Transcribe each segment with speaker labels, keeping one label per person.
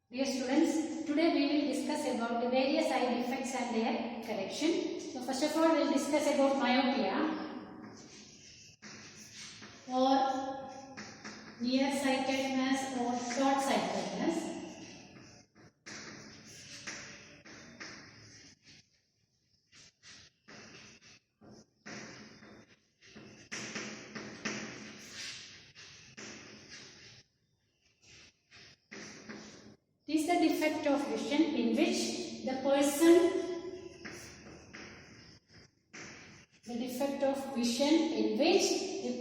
Speaker 1: Dear students, today we will discuss about the various eye defects and their correction. So first of all, we will discuss about myopia or nearsightedness or short-sightedness. It is the defect of vision in which the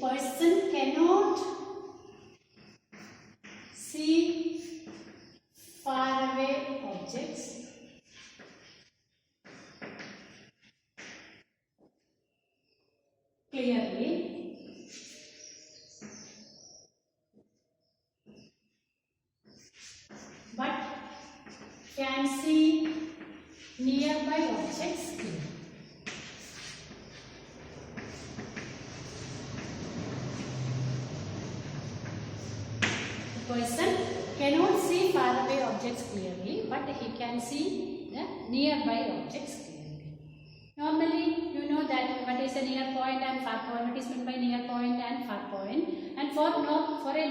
Speaker 1: person cannot see far away objects clearly, but can see nearby objects clearly. The person cannot see far away objects clearly, but he can see the nearby objects clearly. Normally, you know that what is a near point and far point, what is meant by near point and far point. And for a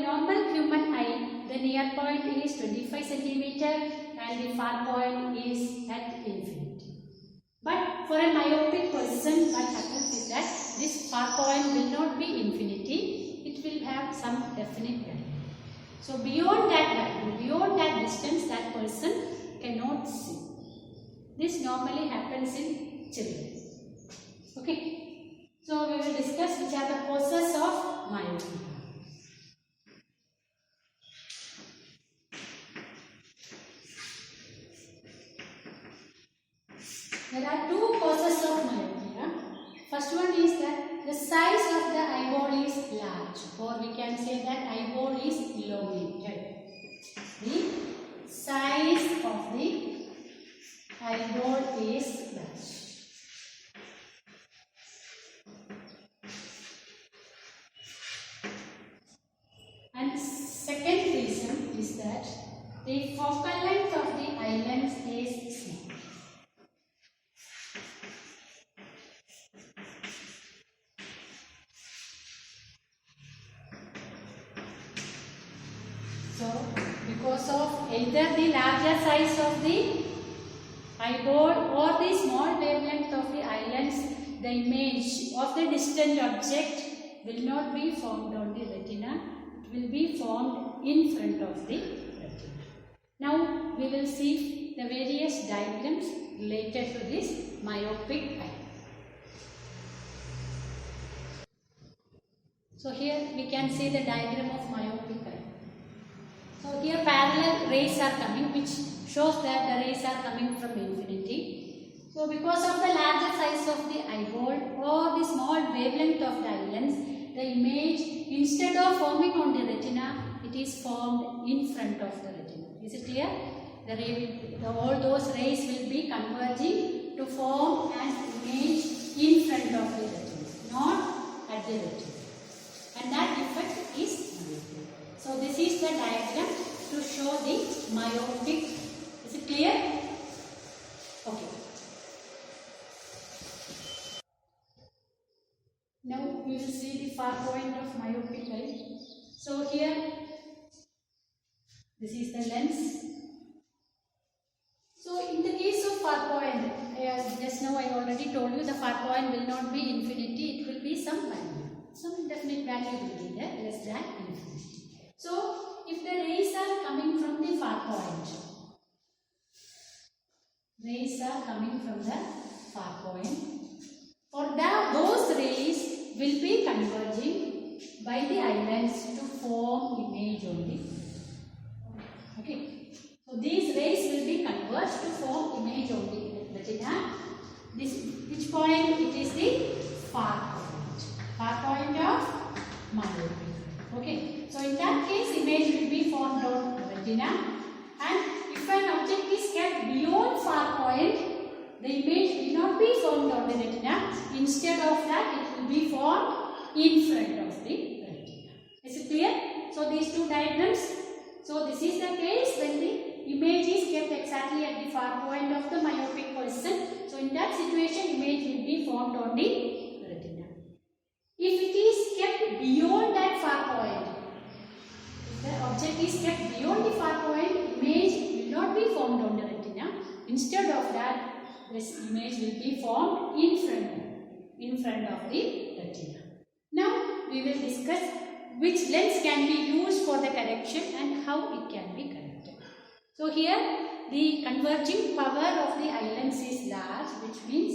Speaker 1: normal human eye, the near point is 25 centimeter and the far point is at infinity. But for a myopic person, what happens is that this far point will not be infinity, it will have some definite value. So beyond that value, beyond that distance, that person cannot see. This normally happens in children. Okay. So we will discuss which are the causes of myopia. There are two causes of myopia. First one is that the size of the eyeball is large, or we can say that eyeball is elongated. The size of the eyeball is large. And second reason is that the focal length of the eye lens is small. So, because of either the larger size of the eyeball or the small wavelength of the eye lens, the image of the distant object will not be formed on the retina. It will be formed in front of the retina. Now, we will see the various diagrams related to this myopic eye. So, here we can see the diagram of myopic eye. So here parallel rays are coming, which shows that the rays are coming from infinity. So because of the larger size of the eyeball or the small wavelength of the eye lens, the image, instead of forming on the retina, it is formed in front of the retina. Is it clear? All those rays will be converging to form an image in front of the retina, not at the retina. And that effect is myopia. So this is the diagram to show the myopic. Is it clear? Okay. Now we will see the far point of myopic eye. So here, this is the lens. So in the case of far point, just now I already told you the far point will not be infinity, it will be some value. Some definite value will be there, less than infinity. So, if the rays are coming from the far point, those rays will be converging by the eye lens to form image only. Okay. So, these rays will be converged to form image only. Retina. Which point? It is the far point. Far point of myopia. Okay, so in that case, image will be formed on retina, and if an object is kept beyond far point, the image will not be formed on the retina. Instead of that, it will be formed in front of the retina. Is it clear? So these two diagrams. So this is the case when the image situation, image will be formed on the retina. If it is kept beyond that far point, if the object is kept beyond the far point, image will not be formed on the retina. Instead of that, this image will be formed in front of the retina. Now we will discuss which lens can be used for the correction and how it can be corrected. So here the converging power of the eye lens is large, which means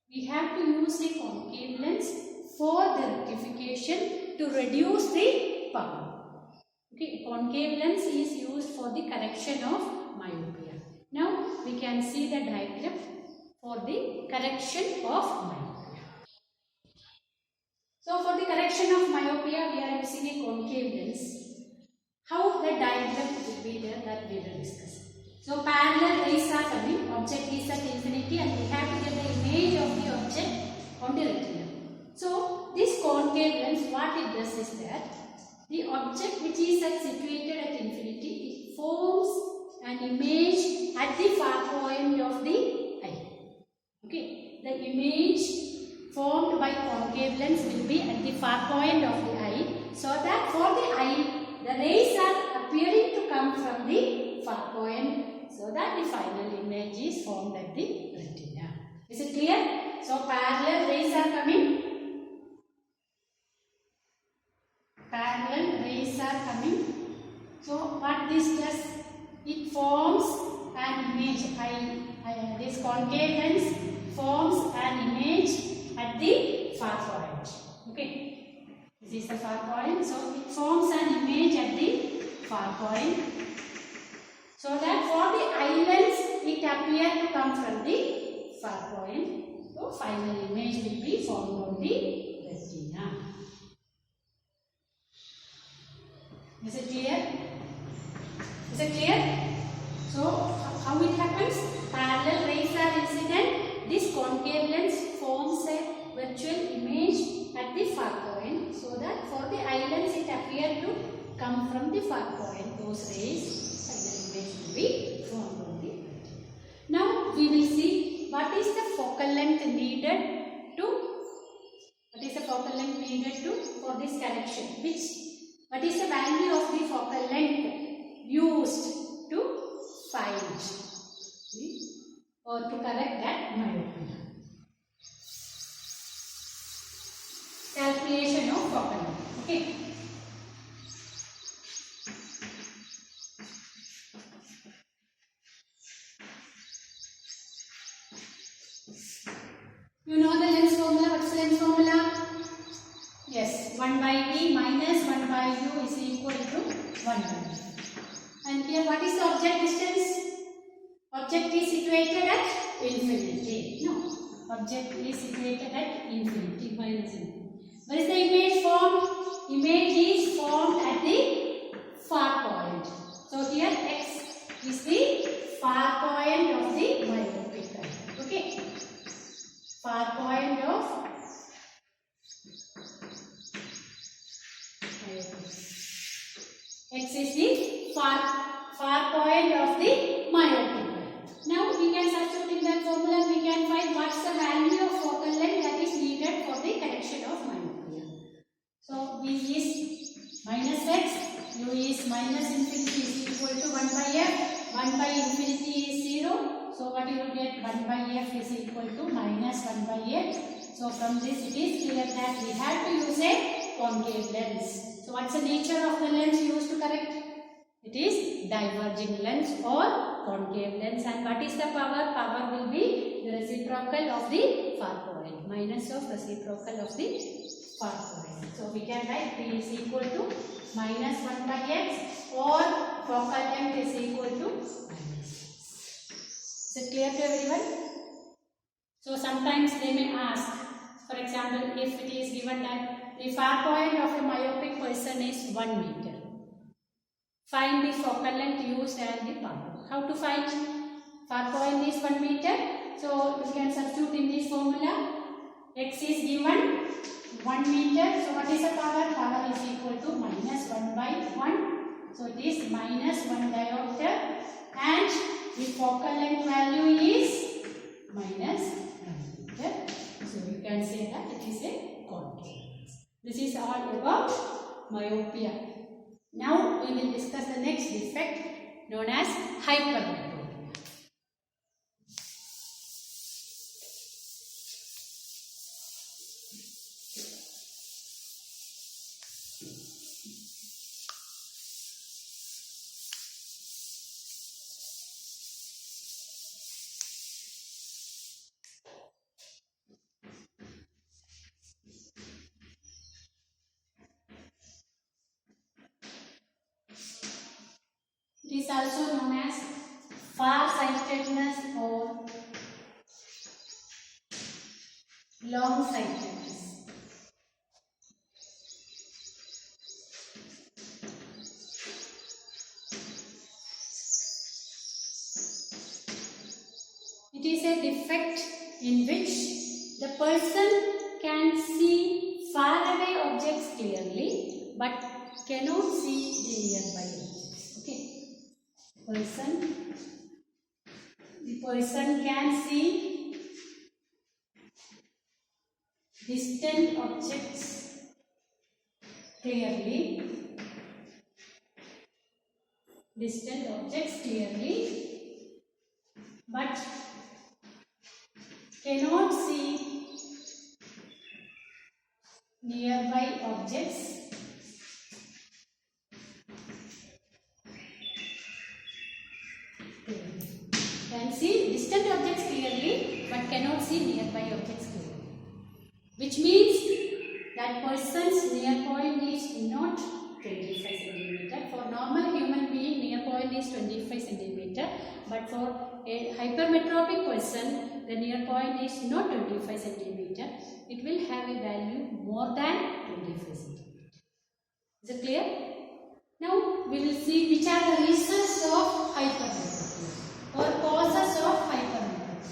Speaker 1: we have to use a concave lens for the rectification to reduce the power. Okay, concave lens is used for the correction of myopia. Now we can see the diagram for the correction of myopia. So for the correction of myopia, we are using a concave lens. How the diagram will be there, that we will discuss. So parallel rays are coming, object is at infinity, and we have to get the image of the object on the retina. So this concave lens, what it does is that the object which is situated at infinity, it forms an image at the far point of the eye. Okay, the image formed by concave lens will be at the far point of the eye, so that for the eye, the rays are appearing to come from the far point, so that the final image is formed at the retina. Is it clear? So parallel rays are coming. Parallel rays are coming. So what this does? It forms an image. This concave lens forms an image at the far point. Okay. This is the far point. So it forms an image at the far point. So that for the eye lens, it appears to come from the far point. So final image will be formed on the retina. Is it clear? Is it clear? So how it happens? Parallel rays are incident. This concave lens forms a virtual image at the far point, so that for the eye lens it appears to come from the far point. Those rays, final image will be formed on the retina. Now we will see what is the focal length needed for this correction. What is the value of the focal length used to find or to correct that myopia? Calculation of focal length. Okay. You know the lens formula. What's the lens formula? Yes, 1 by V minus 1 by U is equal to 1 by V. And here what is the object distance? Object is situated at infinity. No, object is situated at infinity, minus infinity. Where is the image formed? Image is formed at the far point. So here X is the far point of the myopic eye. Okay. Far point of X is the far point of the myopic eye. Now we can substitute in that formula, we can find what's the value of focal length that is needed for the correction of myopia. So V is minus X, U is minus infinity is equal to 1 by F, 1 by infinity is 0. So what you will get? 1 by F is equal to minus 1 by X. So from this it is clear that we have to use a concave lens. So what's the nature of the lens used to correct? It is diverging lens or concave lens. And what is the power? Power will be the reciprocal of the far point, minus of reciprocal of the far point. So we can write P is equal to minus 1 by X, or focal length is equal to minus. Is it clear to everyone? So sometimes they may ask, for example, if it is given that the far point of a myopic person is 1 meter. Find the focal length used and the power. How to find? Far point is 1 meter. So we can substitute in this formula. X is given 1 meter. So what is the power? Power is equal to minus 1 by 1. So it is minus 1 diopter. And the focal length value is minus 1 meter. So you can say that it is a contour. This is all about myopia. Now we will discuss the next defect known as hypermetropia. It is also known as far-sightedness or long-sightedness. It is a defect in which the person can see faraway objects clearly but cannot see the nearby objects. Okay. The person can see distant objects clearly, but cannot see nearby objects. Can see distant objects clearly but cannot see nearby objects clearly, which means that person's near point is not 25 centimeter. For normal human being, near point is 25 centimeter, but for a hypermetropic person, the near point is not 25 centimeter. It will have a value more than 25 centimeter. Is it clear? Now we will see which are the reasons of hypermetropia or causes of hypermetropia.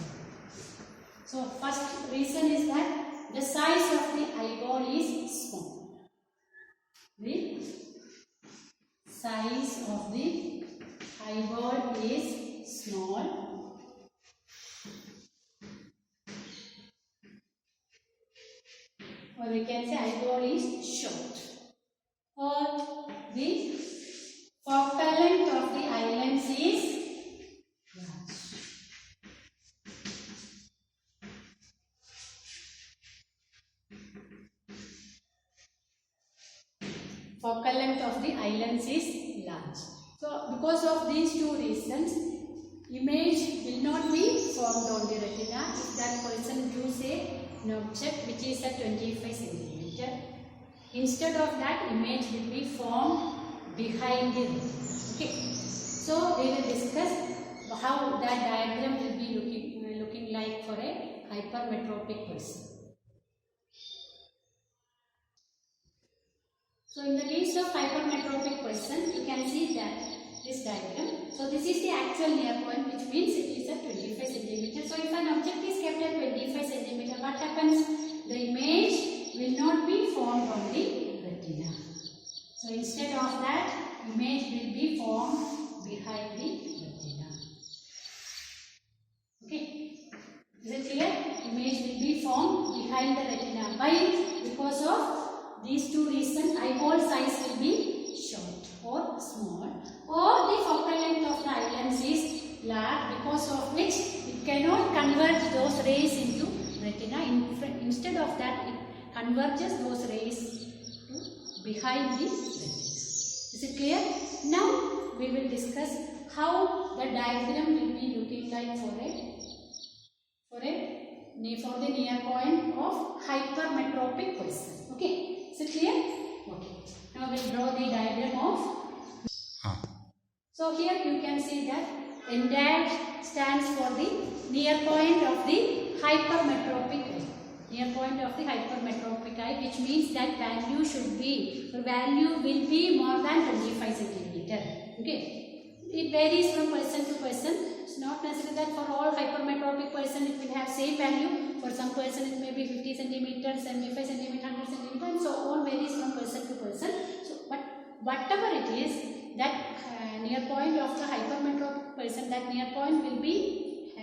Speaker 1: So first reason is that the size of the eyeball is small. The size of the eyeball is small. Or we can say eyeball is short. Or the focal length of the eye lens is large. Focal length of the eye lens is large. So because of these two reasons, image will not be formed on the retina if that person views an object which is at 25 centimeter. Instead of that, image will be formed behind the retina. Okay. So we will discuss how that diagram will be looking like for a hypermetropic person. So in the case of hypermetropic person, you can see that this diagram. So this is the actual near point, which means it is at 25 centimeter. So if an object is kept at 25 centimeter, what happens? The image will not be formed on the retina. So instead of that, image will be formed behind the retina. Okay. Is it clear? Image will be formed behind the retina. Why? Because of these two reasons, eyeball size will be short or small, or the focal length of the eye lens is large, because of which it cannot convert those rays into retina. Instead of that, it converges those rays to behind the retina. Is it clear? Now we will discuss how the diagram will be looking like for the near point of hypermetropic person. Okay. Is it clear? Okay. Now we will draw the diagram of. So here you can see that N dash stands for the near point of the hypermetropic eye. Near point of the hypermetropic eye, which means that value will be more than 25 centimeter. Okay. It varies from person to person. It's not necessary that for all hypermetropic person it will have same value. For some person it may be 50 centimeters, 75 centimeters, 100 centimeters, and so on, varies from person to person. So, but whatever it is, that near point of the hypermetropic person, that near point will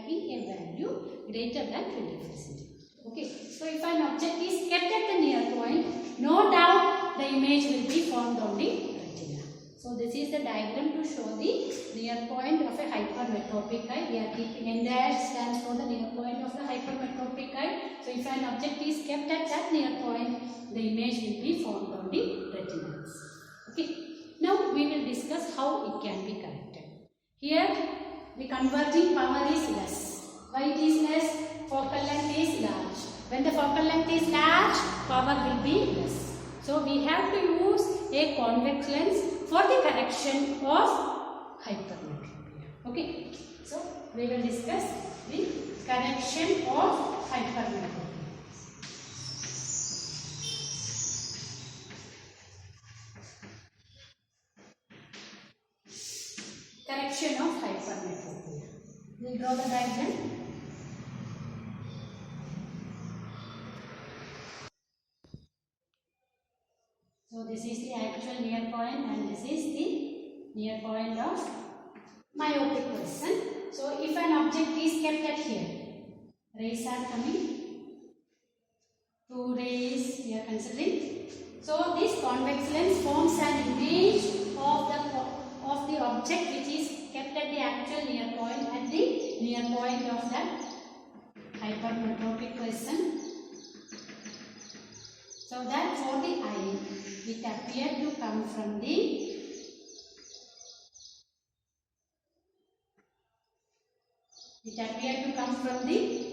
Speaker 1: taking a value greater than 20%. Okay, so if an object is kept at the near point, no doubt the image will be formed on the retina. So this is the diagram to show the near point of a hypermetropic eye. We are keeping N dash stands for the near point of the hypermetropic eye. So if an object is kept at that near point, the image will be formed on the retinas. Okay, now we will discuss how it can be corrected. Here the converging power is less. Why it is less? Focal length is large. When the focal length is large, power will be less. So we have to use a convex lens for the correction of hypermetropia. Okay, so we will discuss the correction of hypermetropia. Correction of hypermetropia. We will draw the diagram. So this is the actual near point and this is the near point of myopic person. So if an object is kept at here, rays are coming, 2 rays we are considering. So this convex lens forms an image of the object which is kept at the actual near point at the near point of that hypermetropic person. So that for the eye, it appeared to come from the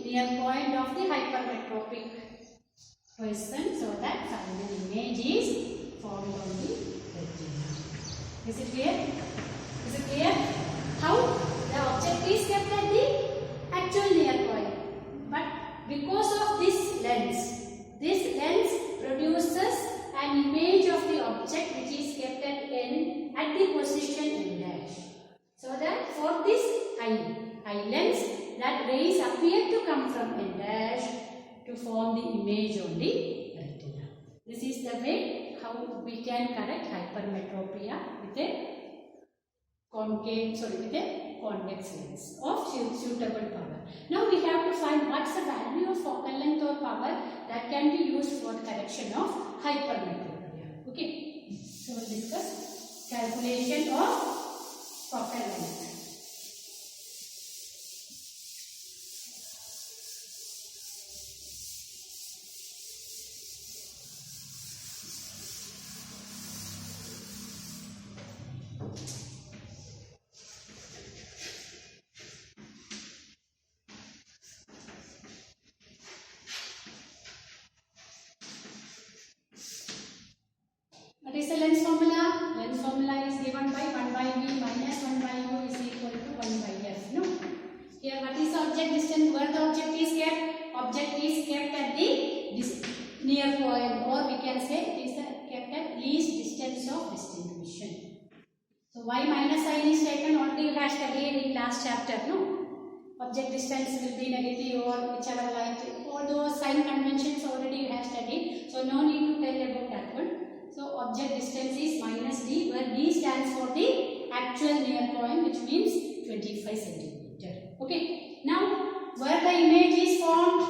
Speaker 1: near point of the hypermetropic person, so that final image is formed on the retina. Is it clear? Is it clear? How the object is kept at the actual near point, but because of this lens produces an image of the object which is kept at N at the position N dash. So that for this eye lens, that rays appear to come from N dash to form the image on the retina. This is the way how we can correct hypermetropia with a convex lens of suitable power. Now we have to find what's the value of focal length or power that can be used for correction of hypermetropia. Okay, so we'll discuss calculation of focal length. What is the lens formula? Lens formula is given by 1 by V minus 1 by U is equal to 1 by F. No? Here what is the object distance? Where the object is kept? Object is kept at the near point, or we can say it is kept at least distance of distinction. So Y minus sign is taken, already you have studied in last chapter. No? Object distance will be negative or whichever like. All those sign conventions already you have studied. So no need to tell about that one. So object distance is minus d, where d stands for the actual near point, which means 25 centimeter. Okay. Now where the image is formed?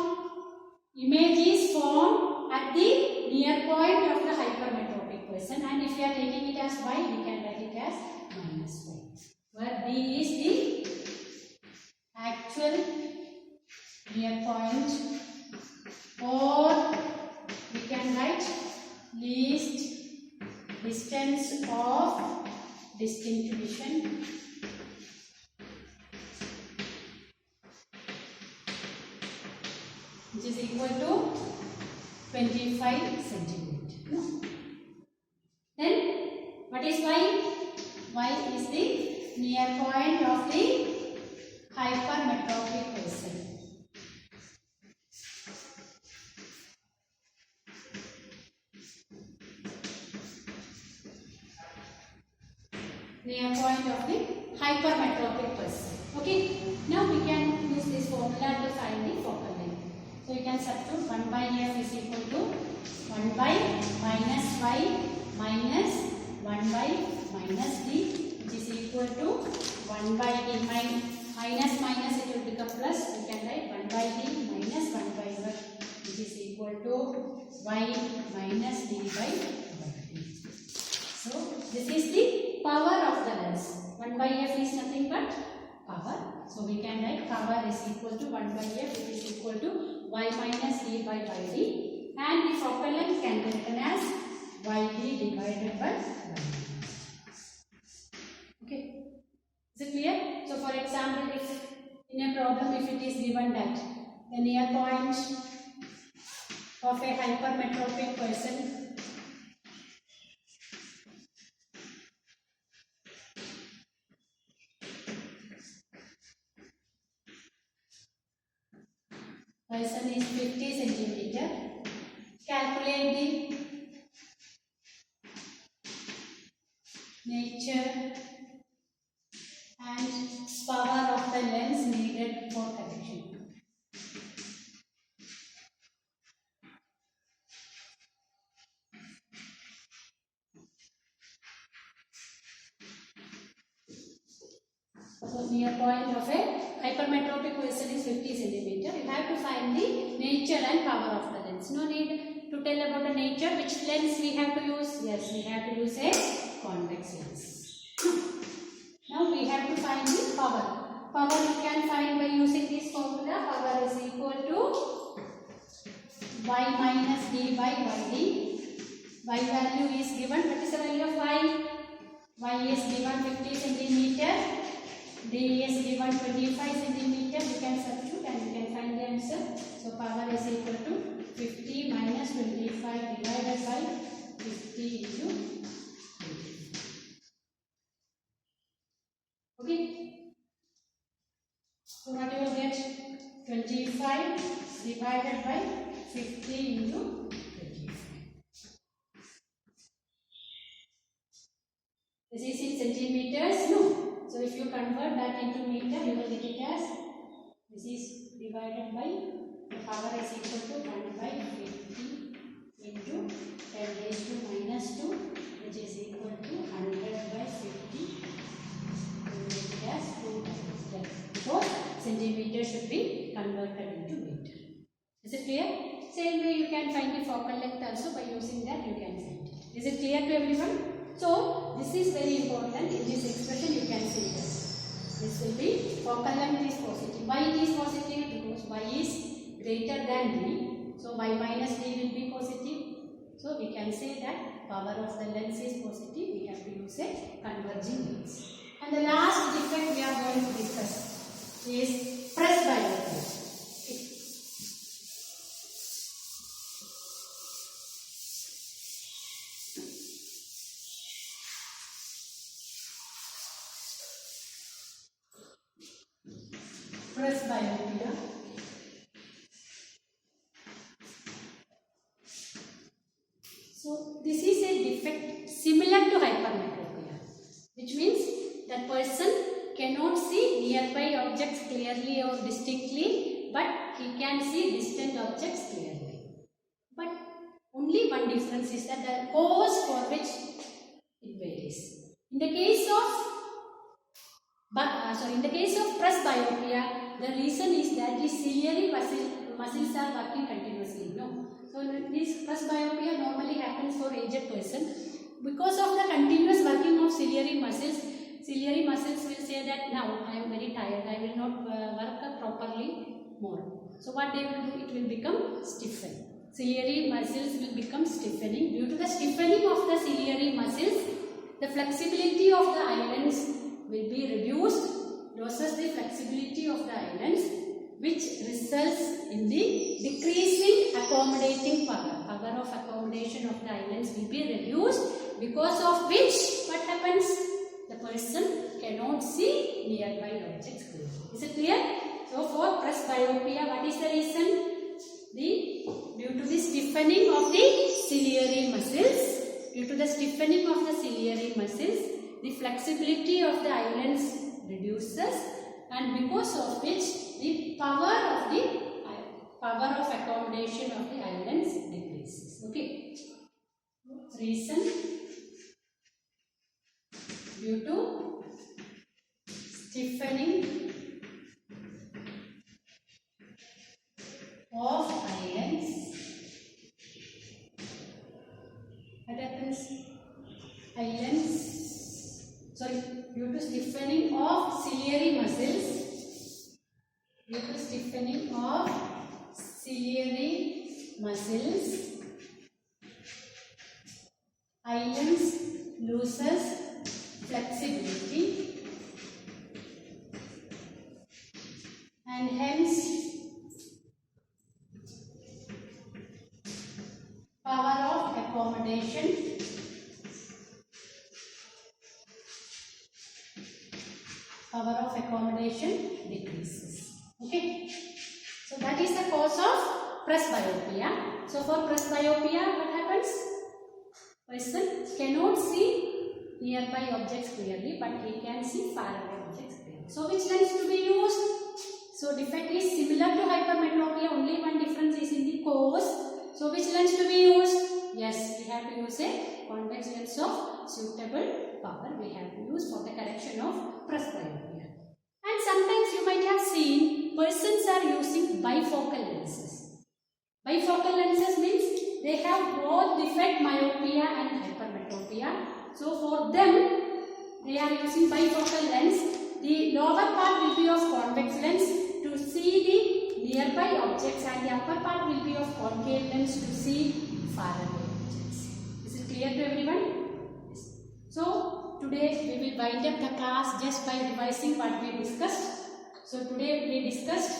Speaker 1: Image is formed at the near point of the hypermetropic person, and if we are taking it as y, we can write it as minus y. Where d is the actual near point, or we can write least distance of distinction which is equal to 25 centimeter. No. Then what is y? Y is the near point of the hypermetropic person. Near point of the hypermetropic person. Okay. Now we can use this formula to find the focal length. So you can substitute 1 by f is equal to 1 by minus y minus 1 by minus d, which is equal to 1 by d. Minus minus it will become plus y minus d by dt. So this is the power of the lens. 1 by f is nothing but power. So we can write power is equal to 1 by f, it is equal to y minus d by d, and the focal length can be written as yd divided by yd. Okay, is it clear? So for example, if in a problem, if it is given that the near point of a hypermetropic person is 50 centimeter, calculate the nature and power of the lens needed for correction. So near point of a hypermetropic person is 50 centimeter. You have to find the nature and power of the lens. No need to tell about the nature. Which lens we have to use? Yes, we have to use a convex lens. Now we have to find the power. Power you can find by using this formula. Power is equal to y minus d by yd. Y value is given. What is the value of y? Y is given 50 centimeter. D is given 25 centimeter. You can substitute and you can find the answer. So power is equal to 50 minus 25 divided by 50 into 25. Okay. So what you will get? 25 divided by 50 into 25. This is in centimeters? No. So if you convert that into meter, you will get it as, this is divided by, the power is equal to 1 by 50 into 10 raised to minus 2, which is equal to 100 by 50. You will get it as 2 times 10. Because centimeter should be converted into meter. Is it clear? Same way you can find the focal length also. By using that you can find it. Is it clear to everyone? So this is very important. In this expression you can see that this will be focal length is positive. Why it is positive? Because y is greater than d. So y minus d will be positive. So we can say that power of the lens is positive. We have to use a converging lens. And the last defect we are going to discuss is presbyopia. Presbyopia. So this is a defect similar to hypermetropia, which means the person cannot see nearby objects clearly or distinctly, but he can see distant objects clearly. But only one difference is that the cause for which it varies. In the case of presbyopia, the reason is that the ciliary muscles are working continuously. No. So this presbyopia normally happens for aged person. Because of the continuous working of ciliary muscles will say that now I am very tired, I will not work properly more. So what they will do, it will become stiffened. Ciliary muscles will become stiffening. Due to the stiffening of the ciliary muscles, the flexibility of the eyelids will be reduced, loses the flexibility of the eyelids, which results in the decreasing accommodating power. Power of accommodation of the eyelids will be reduced, because of which what happens? The person cannot see nearby objects clearly. Is it clear? So for presbyopia, what is the reason? Due to the stiffening of the ciliary muscles, the flexibility of the eyelids reduces, and because of which the power of accommodation of the eyelids decreases. Okay. Reason due to stiffening of eyelids of ciliary muscles, due to stiffening of ciliary muscles, islands loses flexibility and hence power of accommodation decreases. Okay, so that is the cause of presbyopia. So for presbyopia, what happens? Person cannot see nearby objects clearly, but he can see far away objects clearly. So which lens to be used? So defect is similar to hypermetropia, only one difference is in the cause. So which lens to be used? Yes, we have to use a convex lens of suitable power. We have to use for the correction of presbyopia. And sometimes you might have seen persons are using bifocal lenses. Bifocal lenses means they have both defect myopia and hypermetropia. So for them, they are using bifocal lens. The lower part will be of convex lens to see the nearby objects and the upper part will be of concave lens to see far away objects. Is it clear to everyone? Yes. So today we will wind up the class just by revising what we discussed. So today we discussed,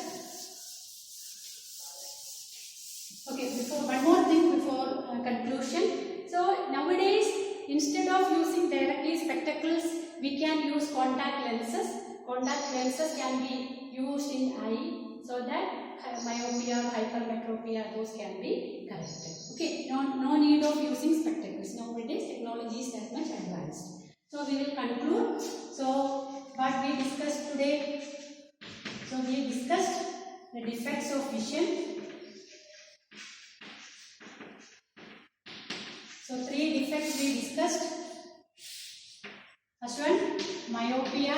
Speaker 1: okay, before one more thing before conclusion. So nowadays, instead of using directly spectacles, we can use contact lenses. Contact lenses can be used in eye so that myopia, hypermetropia, those can be corrected. Okay, no need of using spectacles. Nowadays, technology is that much advanced. So we will conclude. So what we discussed today. So we discussed the defects of vision. So 3 defects we discussed. First one, myopia,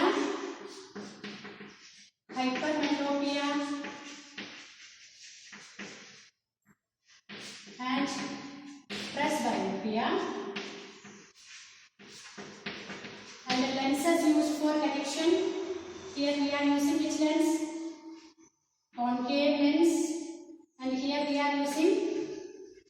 Speaker 1: hypermetropia and presbyopia. And the lenses used for correction. Here we are using which lens? Concave lens. And here we are using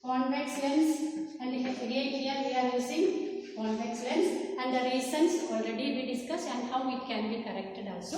Speaker 1: convex lens. And again here we are using convex lens. And the reasons already we discussed and how it can be corrected also